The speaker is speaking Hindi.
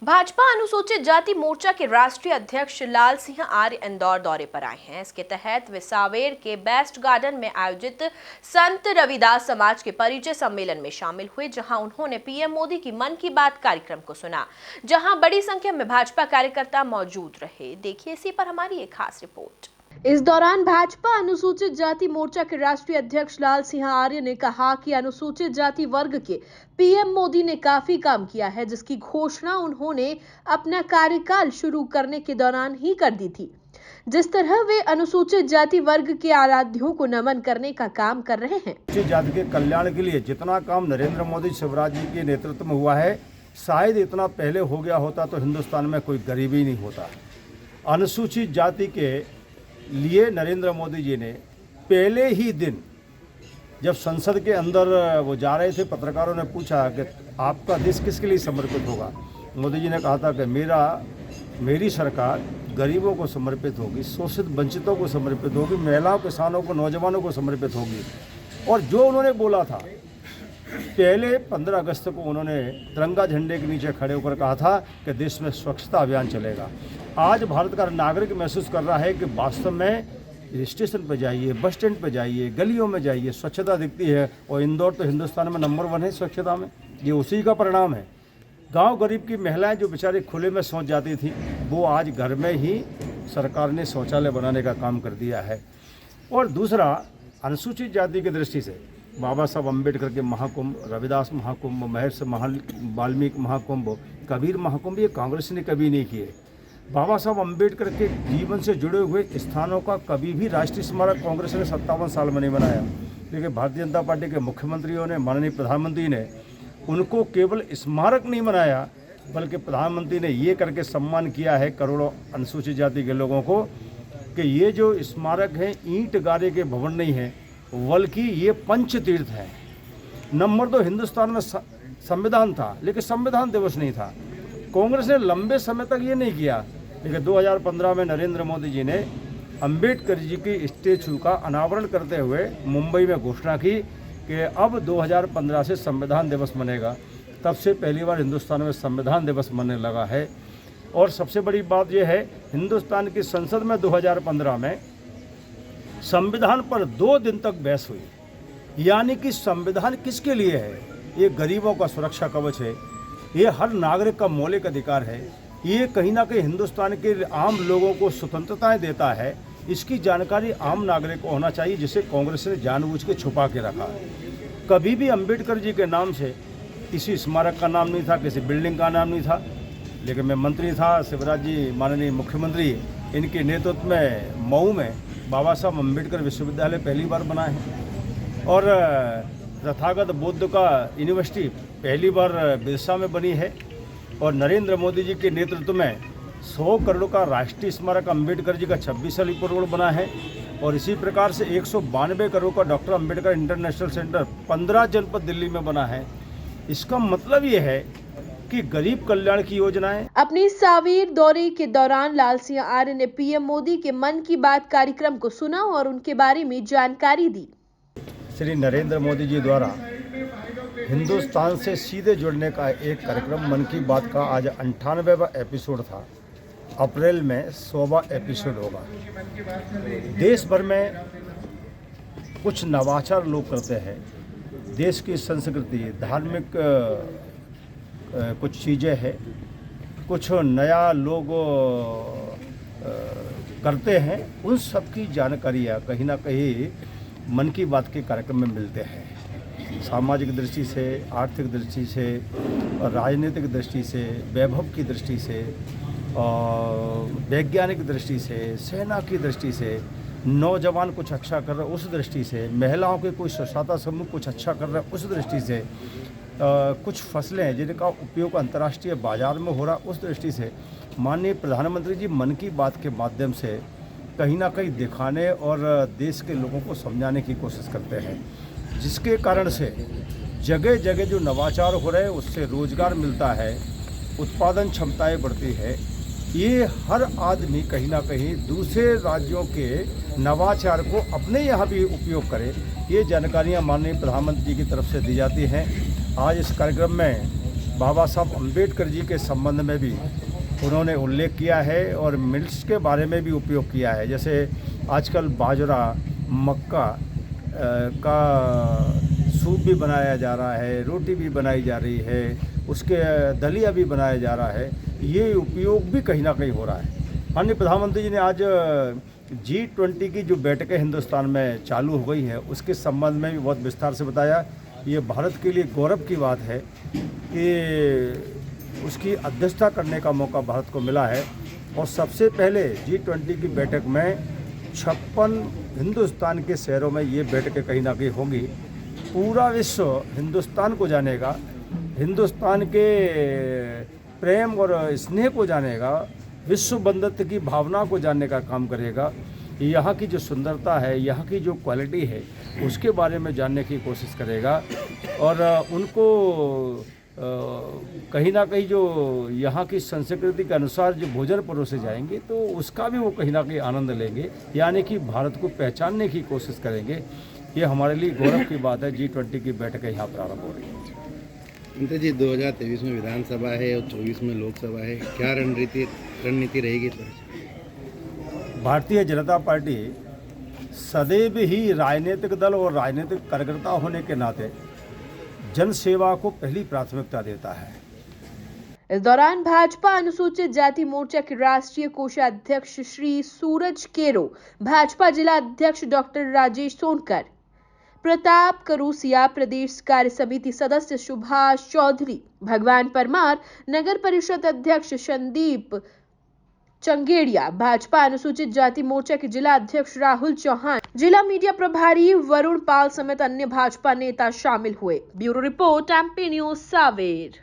भाजपा अनुसूचित जाति मोर्चा के राष्ट्रीय अध्यक्ष लाल सिंह आर्य इंदौर दौरे पर आए हैं। इसके तहत वे सावेर के बेस्ट गार्डन में आयोजित संत रविदास समाज के परिचय सम्मेलन में शामिल हुए, जहां उन्होंने पीएम मोदी की मन की बात कार्यक्रम को सुना, जहां बड़ी संख्या में भाजपा कार्यकर्ता मौजूद रहे। देखिए इसी पर हमारी एक खास रिपोर्ट। इस दौरान भाजपा अनुसूचित जाति मोर्चा के राष्ट्रीय अध्यक्ष लाल सिंह आर्य ने कहा कि अनुसूचित जाति वर्ग के पीएम मोदी ने काफी काम किया है, जिसकी घोषणा उन्होंने अपना कार्यकाल शुरू करने के दौरान ही कर दी थी। जिस तरह वे अनुसूचित जाति वर्ग के आराध्यों को नमन करने का काम कर रहे हैं। अनुसूचित जाति के कल्याण के लिए जितना काम नरेंद्र मोदी शिवराज जी के नेतृत्व में हुआ है, शायद इतना पहले हो गया होता तो हिंदुस्तान में कोई गरीबी नहीं होता। अनुसूचित जाति के लिए नरेंद्र मोदी जी ने पहले ही दिन जब संसद के अंदर वो जा रहे थे, पत्रकारों ने पूछा कि आपका देश किसके लिए समर्पित होगा। मोदी जी ने कहा था कि मेरी सरकार गरीबों को समर्पित होगी, शोषित वंचितों को समर्पित होगी, महिलाओं, किसानों को, नौजवानों को समर्पित होगी। और जो उन्होंने बोला था, पहले 15 अगस्त को उन्होंने तिरंगा झंडे के नीचे खड़े होकर कहा था कि देश में स्वच्छता अभियान चलेगा। आज भारत का नागरिक महसूस कर रहा है कि वास्तव में स्टेशन पर जाइए, बस स्टैंड पर जाइए, गलियों में जाइए, स्वच्छता दिखती है। और इंदौर तो हिंदुस्तान में नंबर 1 है स्वच्छता में। ये उसी का परिणाम है। गांव गरीब की महिलाएं जो बेचारी खुले में शौच जाती थी, वो आज घर में ही सरकार ने शौचालय बनाने का काम कर दिया है। और दूसरा, अनुसूचित जाति की दृष्टि से बाबा साहब अम्बेडकर के महाकुंभ, रविदास महाकुंभ, महर्षि वाल्मीकि महाकुंभ, कबीर महाकुंभ, ये कांग्रेस ने कभी नहीं किए। बाबा साहब अम्बेडकर के जीवन से जुड़े हुए स्थानों का कभी भी राष्ट्रीय स्मारक कांग्रेस ने 57 साल में नहीं बनाया, लेकिन भारतीय जनता पार्टी के मुख्यमंत्रियों ने, माननीय प्रधानमंत्री ने उनको केवल स्मारक नहीं बनाया, बल्कि प्रधानमंत्री ने ये करके सम्मान किया है करोड़ों अनुसूचित जाति के लोगों को कि ये जो स्मारक हैं ईंट गारे के भवन नहीं हैं, बल्कि ये पंच तीर्थ हैं। नंबर 2, हिंदुस्तान में संविधान था, लेकिन संविधान दिवस नहीं था। कांग्रेस ने लंबे समय तक ये नहीं किया, लेकिन 2015 में नरेंद्र मोदी जी ने अंबेडकर जी की स्टैचू का अनावरण करते हुए मुंबई में घोषणा की कि अब 2015 से संविधान दिवस मनेगा। तब से पहली बार हिंदुस्तान में संविधान दिवस मनने लगा है। और सबसे बड़ी बात यह है, हिंदुस्तान की संसद में 2015 में संविधान पर 2 दिन तक बहस हुई। यानी कि संविधान किसके लिए है? ये गरीबों का सुरक्षा कवच है, ये हर नागरिक का मौलिक अधिकार है, ये कहीं ना कहीं हिंदुस्तान के आम लोगों को स्वतंत्रताएं देता है। इसकी जानकारी आम नागरिक को होना चाहिए, जिसे कांग्रेस ने जानबूझ के छुपा के रखा। कभी भी अंबेडकर जी के नाम से किसी स्मारक का नाम नहीं था, किसी बिल्डिंग का नाम नहीं था। लेकिन मैं मंत्री था, शिवराज जी माननीय मुख्यमंत्री, इनके नेतृत्व में मऊ में बाबा साहब अम्बेडकर विश्वविद्यालय पहली बार बना है। और तथागत बुद्ध का यूनिवर्सिटी पहली बार बिरसा में बनी है। और नरेंद्र मोदी जी के नेतृत्व में 100 करोड़ का राष्ट्रीय स्मारक अम्बेडकर जी का 26 करोड़ बना है। और इसी प्रकार से 192 करोड़ का डॉक्टर अम्बेडकर इंटरनेशनल सेंटर 15 जनपद दिल्ली में बना है। इसका मतलब ये है कि गरीब कल्याण की योजनाएं। अपनी सावेर दौरे के दौरान लाल सिंह आर्य ने पीएम मोदी के मन की बात कार्यक्रम को सुना और उनके बारे में जानकारी दी। श्री नरेंद्र मोदी जी द्वारा हिंदुस्तान से सीधे जुड़ने का एक कार्यक्रम मन की बात का आज 98वां एपिसोड था। अप्रैल में 100वां एपिसोड होगा। देश भर में कुछ नवाचार लोग करते हैं। देश की संस्कृति, धार्मिक कुछ चीज़ें हैं, कुछ नया लोग करते हैं। उन सब की जानकारियाँ कहीं ना कहीं मन की बात के कार्यक्रम में मिलते हैं। सामाजिक दृष्टि से, आर्थिक दृष्टि से, राजनीतिक दृष्टि से, वैभव की दृष्टि से, वैज्ञानिक दृष्टि से, सेना की दृष्टि से, नौजवान कुछ अच्छा कर रहे उस दृष्टि से, महिलाओं के कोई स्वच्छता समूह कुछ अच्छा कर रहे उस दृष्टि से, कुछ फसलें जिनका उपयोग अंतर्राष्ट्रीय बाजार में हो रहा उस दृष्टि से माननीय प्रधानमंत्री जी मन की बात के माध्यम से कहीं ना कहीं दिखाने और देश के लोगों को समझाने की कोशिश करते हैं, जिसके कारण से जगह जगह जो नवाचार हो रहे हैं उससे रोजगार मिलता है, उत्पादन क्षमताएं बढ़ती है। ये हर आदमी कहीं ना कहीं दूसरे राज्यों के नवाचार को अपने यहाँ भी उपयोग करे, ये जानकारियाँ माननीय प्रधानमंत्री जी की तरफ से दी जाती हैं। आज इस कार्यक्रम में बाबा साहब अम्बेडकर जी के संबंध में भी उन्होंने उल्लेख किया है और मिल्स के बारे में भी उपयोग किया है। जैसे आजकल बाजरा, मक्का का सूप भी बनाया जा रहा है, रोटी भी बनाई जा रही है, उसके दलिया भी बनाया जा रहा है। ये उपयोग भी कहीं ना कहीं हो रहा है। माननीय प्रधानमंत्री जी ने आज G20 की जो बैठकें हिंदुस्तान में चालू हो गई है उसके संबंध में भी बहुत विस्तार से बताया। ये भारत के लिए गौरव की बात है कि उसकी अध्यक्षता करने का मौका भारत को मिला है और सबसे पहले G20 की बैठक में 56 हिंदुस्तान के शहरों में ये बैठकें कहीं ना कहीं होंगी। पूरा विश्व हिंदुस्तान को जानेगा, हिंदुस्तान के प्रेम और स्नेह को जानेगा, विश्व बंधुत्व की भावना को जानने का काम करेगा। यहाँ की जो सुंदरता है, यहाँ की जो क्वालिटी है उसके बारे में जानने की कोशिश करेगा और उनको कहीं ना कहीं जो यहाँ की संस्कृति के अनुसार जो भोजन परोसे जाएंगे तो उसका भी वो कहीं ना कहीं आनंद लेंगे, यानी कि भारत को पहचानने की कोशिश करेंगे। ये हमारे लिए गौरव की बात है। G20 की बैठकें यहाँ प्रारंभ हो रही है। मंत्री जी, 2023 में विधानसभा है और 24 में लोकसभा है, क्या रणनीति रहेगी इस बार? भारतीय जनता पार्टी सदैव ही राजनीतिक दल और राजनीतिक कार्यकर्ता होने के नाते जन सेवा को पहली प्राथमिकता देता है। इस दौरान भाजपा अनुसूचित जाति मोर्चा के राष्ट्रीय कोषाध्यक्ष श्री सूरज केरो, भाजपा जिला अध्यक्ष डॉक्टर राजेश सोनकर, प्रताप करूसिया, प्रदेश कार्य समिति सदस्य सुभाष चौधरी, भगवान परमार, नगर परिषद अध्यक्ष संदीप चंगेड़िया, भाजपा अनुसूचित जाति मोर्चा के जिला अध्यक्ष राहुल चौहान, जिला मीडिया प्रभारी वरुण पाल समेत अन्य भाजपा नेता शामिल हुए। Bureau report, MP news, Sanwer.